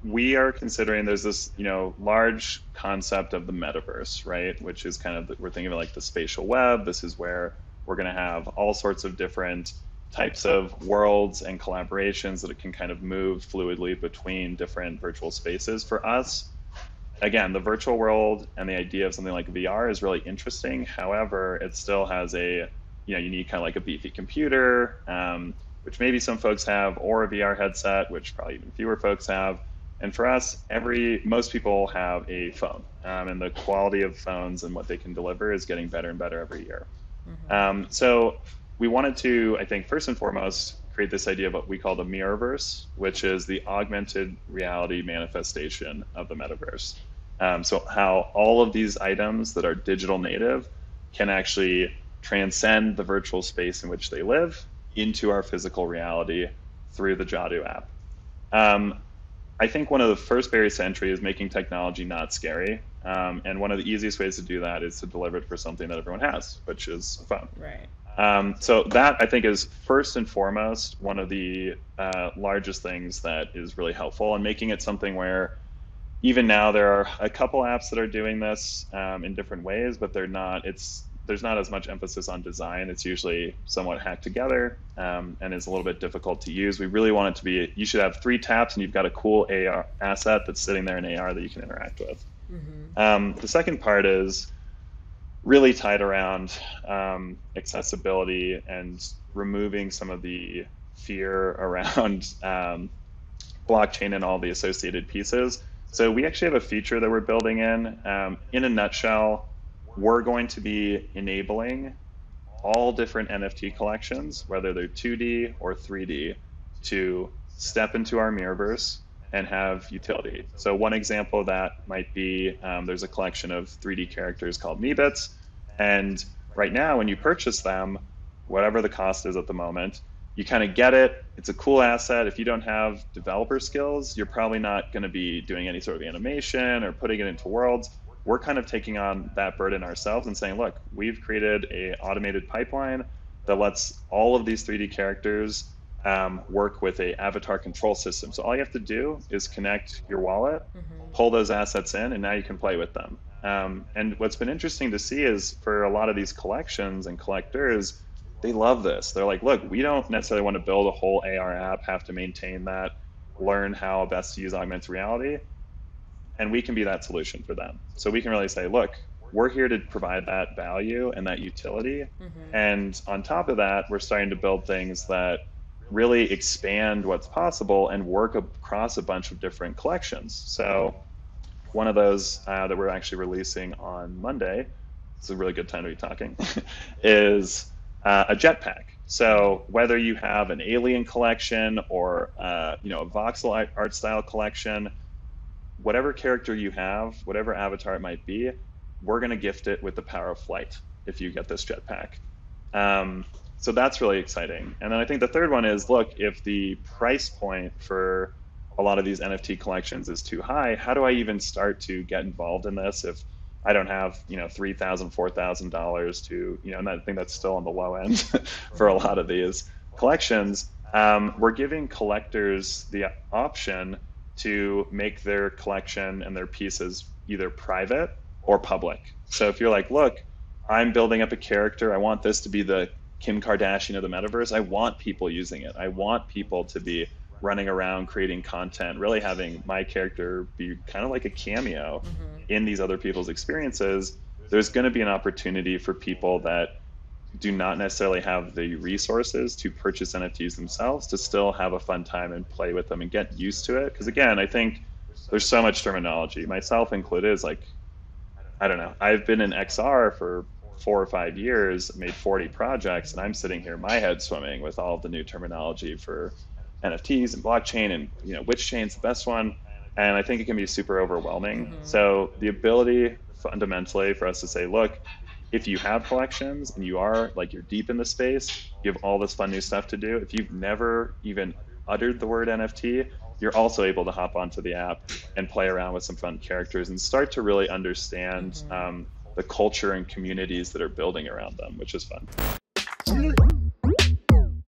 we are considering there's this, large concept of the metaverse, right? Which is kind of, we're thinking of like the spatial web. This is where we're going to have all sorts of different types of worlds and collaborations that it can kind of move fluidly between different virtual spaces. For us, again, the virtual world and the idea of something like VR is really interesting. However, it still has a, you need kind of like a beefy computer, which maybe some folks have, or a VR headset, which probably even fewer folks have. And for us, most people have a phone, and the quality of phones and what they can deliver is getting better and better every year. So we wanted to, I think, first and foremost, create this idea of what we call the Mirrorverse, which is the augmented reality manifestation of the metaverse. So how all of these items that are digital native can actually transcend the virtual space in which they live into our physical reality through the Jadu app. I think one of the first barriers to entry is making technology not scary. And one of the easiest ways to do that is to deliver it for something that everyone has, which is a phone. Right. So that, I think, is first and foremost one of the largest things that is really helpful, and making it something where even now there are a couple apps that are doing this in different ways, but there's not as much emphasis on design. It's usually somewhat hacked together and is a little bit difficult to use. We really want it to be, you should have 3 taps and you've got a cool AR asset that's sitting there in AR that you can interact with. The second part is really tied around accessibility and removing some of the fear around blockchain and all the associated pieces. So we actually have a feature that we're building in. In a nutshell, we're going to be enabling all different NFT collections, whether they're 2D or 3D, to step into our Mirrorverse and have utility. So one example of that might be, there's a collection of 3D characters called Meebits. And right now, when you purchase them, whatever the cost is at the moment, you kind of get it. It's a cool asset. If you don't have developer skills, you're probably not going to be doing any sort of animation or putting it into worlds. We're kind of taking on that burden ourselves and saying, look, we've created an automated pipeline that lets all of these 3D characters work with a avatar control system. So all you have to do is connect your wallet, pull those assets in, and now you can play with them. And what's been interesting to see is for a lot of these collections and collectors, they love this. They're like, look, we don't necessarily want to build a whole AR app, have to maintain that, learn how best to use augmented reality. And we can be that solution for them. So we can really say, look, we're here to provide that value and that utility. And on top of that, we're starting to build things that really expand what's possible and work across a bunch of different collections. So one of those that we're actually releasing on Monday, it's a really good time to be talking, is a jetpack. So whether you have an alien collection or a voxel art style collection, whatever character you have, whatever avatar it might be, we're going to gift it with the power of flight if you get this jetpack. So that's really exciting. And then I think the third one is, look, if the price point for a lot of these NFT collections is too high, how do I even start to get involved in this if I don't have, $3,000, $4,000 to, and I think that's still on the low end for a lot of these collections. We're giving collectors the option to make their collection and their pieces either private or public. So if you're like, look, I'm building up a character, I want this to be the Kim Kardashian of the metaverse, I want people using it. I want people to be running around creating content, really having my character be kind of like a cameo in these other people's experiences. There's going to be an opportunity for people that do not necessarily have the resources to purchase NFTs themselves to still have a fun time and play with them and get used to it. Because again, I think there's so much terminology, myself included, is like, I don't know, I've been in XR for 4 or 5 years, made 40 projects, and I'm sitting here, my head swimming with all of the new terminology for NFTs and blockchain and which chain's the best one. And I think it can be super overwhelming. So the ability fundamentally for us to say, look, if you have collections and you are like, you're deep in the space, you have all this fun new stuff to do. If you've never even uttered the word NFT, you're also able to hop onto the app and play around with some fun characters and start to really understand the culture and communities that are building around them, which is fun.